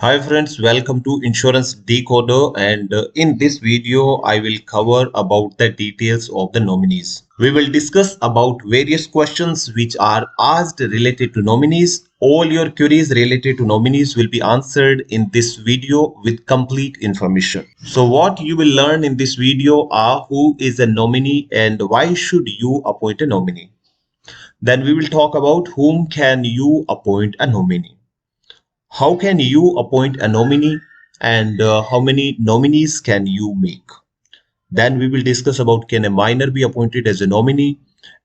Hi friends, welcome to Insurance Decoder, and in this video I will cover about the details of the nominees. We will discuss about various questions which are asked related to nominees. All your queries related to nominees will be answered in this video with complete information. So what you will learn in this video are who is a nominee and why should you appoint a nominee. Then we will talk about whom can you appoint a nominee. How can you appoint a nominee and how many nominees can you make? Then we will discuss about can a minor be appointed as a nominee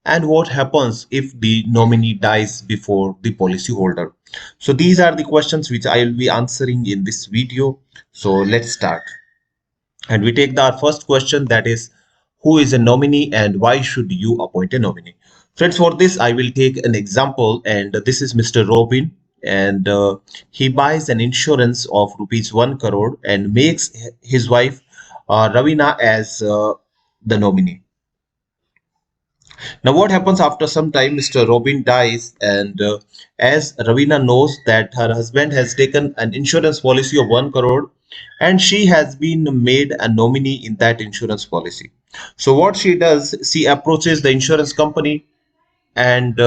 and what happens if the nominee dies before the policyholder. So these are the questions which I will be answering in this video. So let's start. And we take our first question, that is who is a nominee and why should you appoint a nominee. Friends, for this I will take an example, and this is Mr. Robin, and he buys an insurance of rupees 1 crore and makes his wife Ravina as the nominee. Now what happens after some time? Mr. Robin dies, and as Ravina knows that her husband has taken an insurance policy of 1 crore and she has been made a nominee in that insurance policy. So what she does, she approaches the insurance company and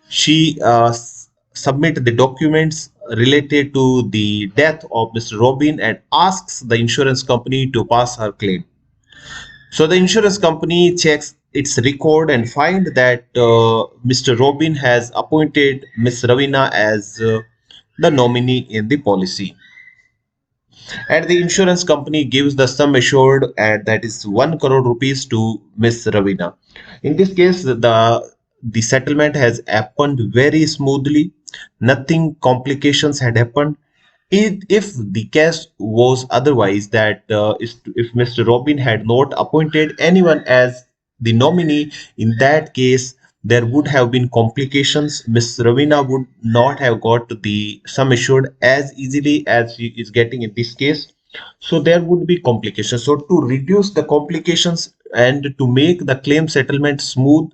she submit the documents related to the death of Mr. Robin and asks the insurance company to pass her claim. So the insurance company checks its record and find that Mr. Robin has appointed Ms. Ravina as the nominee in the policy. And the insurance company gives the sum assured, and that is 1 crore rupees to Ms. Ravina. In this case, the settlement has happened very smoothly. Nothing complications had happened. If the case was otherwise, that if Mr. Robin had not appointed anyone as the nominee, in that case there would have been complications. Miss Ravina would not have got the sum assured as easily as she is getting in this case. So there would be complications. So to reduce the complications and to make the claim settlement smooth,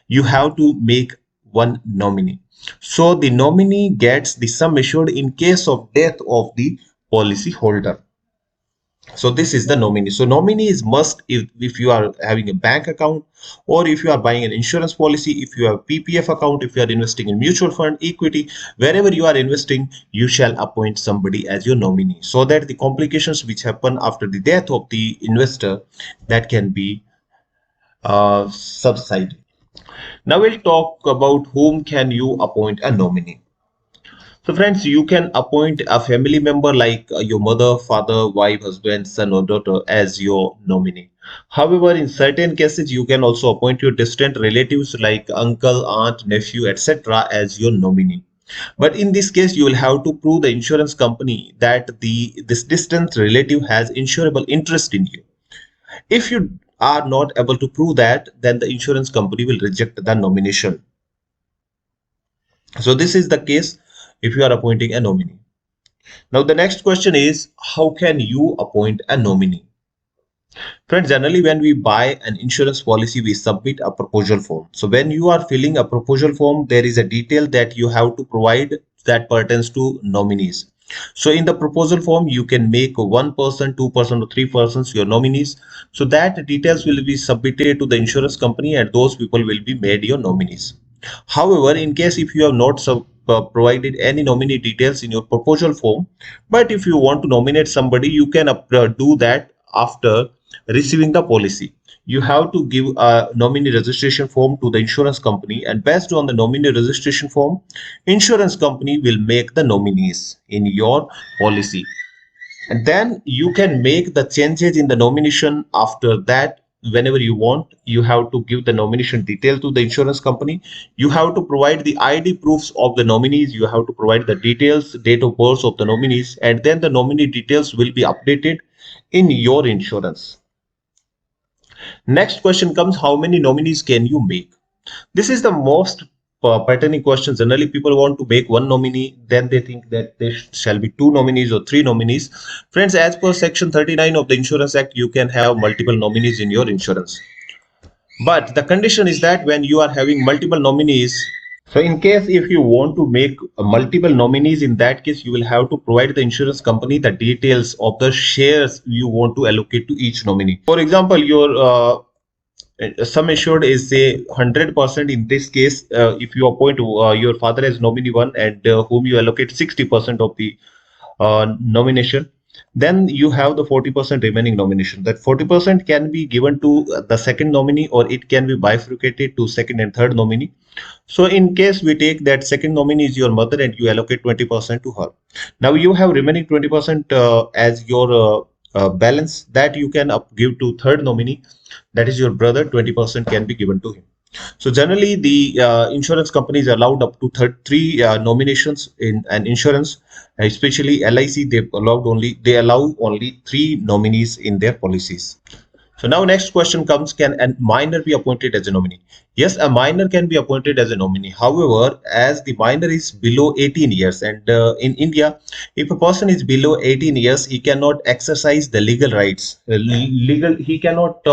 you have to make one nominee. So the nominee gets the sum assured in case of death of the policy holder. So this is the nominee. So nominee is must if you are having a bank account, or if you are buying an insurance policy, if you have PPF account, if you are investing in mutual fund, equity, wherever you are investing, you shall appoint somebody as your nominee, so that the complications which happen after the death of the investor, that can be subsided. Now we'll talk about whom can you appoint a nominee. So friends, you can appoint a family member like your mother, father, wife, husband, son or daughter as your nominee. However, in certain cases, you can also appoint your distant relatives like uncle, aunt, nephew, etc. as your nominee. But in this case, you will have to prove the insurance company that this distant relative has insurable interest in you. If you are not able to prove that, then the insurance company will reject the nomination. So this is the case if you are appointing a nominee. Now the next question is, how can you appoint a nominee? Friends, generally when we buy an insurance policy, we submit a proposal form. So when you are filling a proposal form, there is a detail that you have to provide that pertains to nominees. So in the proposal form, you can make 1%, 2%, or 3% your nominees. So that details will be submitted to the insurance company and those people will be made your nominees. However, in case if you have not provided any nominee details in your proposal form, but if you want to nominate somebody, you can do that after receiving the policy. You have to give a nominee registration form to the insurance company, and based on the nominee registration form, insurance company will make the nominees in your policy, and then you can make the changes in the nomination after that. Whenever you want, you have to give the nomination detail to the insurance company. You have to provide the ID proofs of the nominees, you have to provide the details, date of birth of the nominees, and then the nominee details will be updated in your insurance. Next question comes, how many nominees can you make? This is the most pertaining question. Generally, people want to make one nominee, then they think that there shall be two nominees or three nominees. Friends, as per Section 39 of the Insurance Act, you can have multiple nominees in your insurance. But the condition is that when you are having multiple nominees, So in case if you want to make multiple nominees, in that case, you will have to provide the insurance company the details of the shares you want to allocate to each nominee. For example, your sum assured is say 100%. In this case, if you appoint your father as nominee one and whom you allocate 60% of the nomination, then you have the 40% remaining nomination. That 40% can be given to the second nominee, or it can be bifurcated to second and third nominee. So in case we take that second nominee is your mother and you allocate 20% to her. Now you have remaining 20% as your balance that you can give to third nominee, that is your brother. 20% can be given to him. So generally, the insurance companies allowed up to three nominations in an insurance, especially LIC. They allow only three nominees in their policies. So now next question comes, can a minor be appointed as a nominee? Yes, a minor can be appointed as a nominee. However, as the minor is below 18 years, and in India, if a person is below 18 years, he cannot exercise the legal rights. He cannot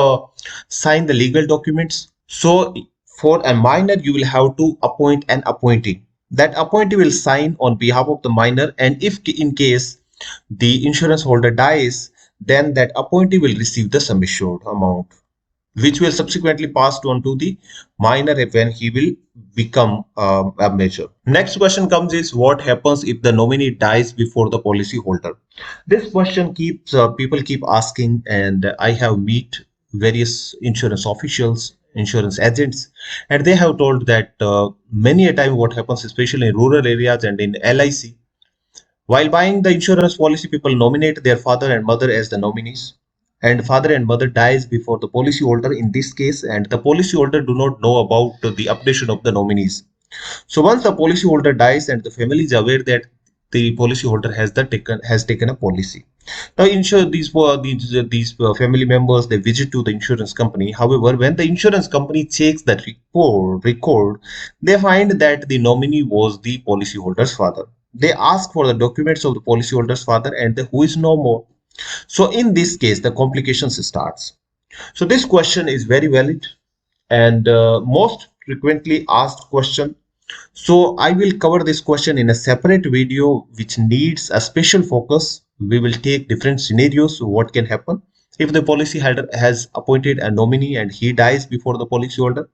sign the legal documents. So for a minor, you will have to appoint an appointee. That appointee will sign on behalf of the minor, and if in case the insurance holder dies, then that appointee will receive the sum assured amount, which will subsequently passed on to the minor when he will become a major. Next question comes is, what happens if the nominee dies before the policy holder? This question keeps people keep asking, and I have met various insurance officials, insurance agents, and they have told that many a time what happens, especially in rural areas and in LIC, while buying the insurance policy, people nominate their father and mother as the nominees, and father and mother dies before the policyholder in this case, and the policyholder do not know about the updation of the nominees. So once the policyholder dies and the family is aware that the policyholder has taken a policy. Now, insure these family members, they visit to the insurance company. However, when the insurance company checks that record, they find that the nominee was the policyholder's father. They ask for the documents of the policyholder's father, and who is no more. So in this case, the complications starts. So this question is very valid and most frequently asked question. So I will cover this question in a separate video which needs a special focus. We will take different scenarios. What can happen if the policyholder has appointed a nominee and he dies before the policyholder?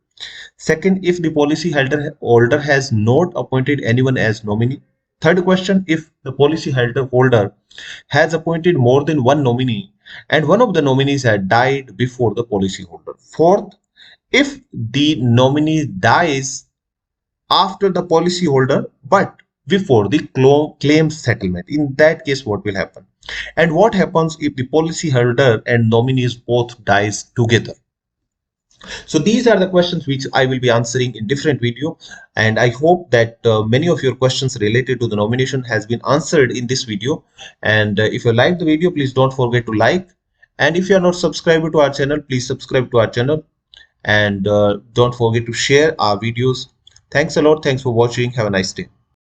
Second, if the policyholder has not appointed anyone as nominee. Third question, if the policyholder has appointed more than one nominee and one of the nominees had died before the policyholder. Fourth, if the nominee dies after the policyholder but before the claim settlement, in that case what will happen, and what happens if the policyholder and nominees both dies together? So these are the questions which I will be answering in different video, and I hope that many of your questions related to the nomination has been answered in this video. And if you like the video, please don't forget to like, and if you are not subscribed to our channel, please subscribe to our channel, and don't forget to share our videos. Thanks a lot. Thanks for watching. Have a nice day.